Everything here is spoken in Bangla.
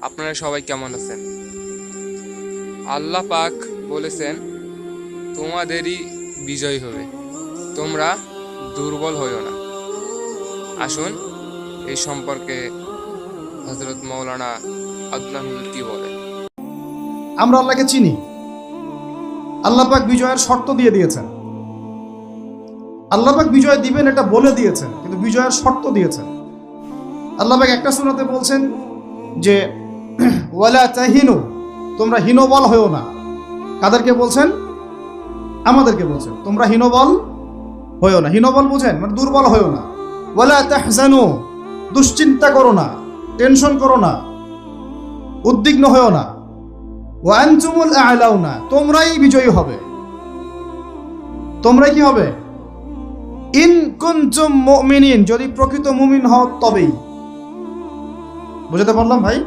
আপনারা সবাই কেমন আছেন? আল্লাহ পাক বলেছেন, তোমাদেরই বিজয় হবে, তোমরা দুর্বল হইও না। আসুন এই সম্পর্কে হযরত মাওলানা আদনান হুজুর কি বলেন। আমরা আল্লাহকে চিনি। আল্লাহ পাক বিজয়ের শর্ত দিয়ে দিয়েছেন। আল্লাহ পাক বিজয় দিবেন এটা বলে দিয়েছেন, কিন্তু বিজয়ের শর্ত দিয়েছেন। আল্লাহ পাক একটা সূরাতে বলছেন যে ওয়ালা তাহিনু, তোমরা হীনবল হইও না। কাদেরকে বলছেন? আমাদেরকে বলছেন তোমরা হীনবল হইও না। হীনবল বুঝেন, মানে দুর্বল হইও না। ওয়ালা তাহজানু, দুশ্চিন্তা করো না, টেনশন করো না, উদ্বিগ্ন হইও না। ওয়া আনতুমুল আ'লাউনা, তোমরাই বিজয়ী হবে। তোমরাই কি হবে? ইন কুনতুম মুমিনিন, যদি প্রকৃত মুমিন হও তবেই। বুঝাতে পারলাম ভাই?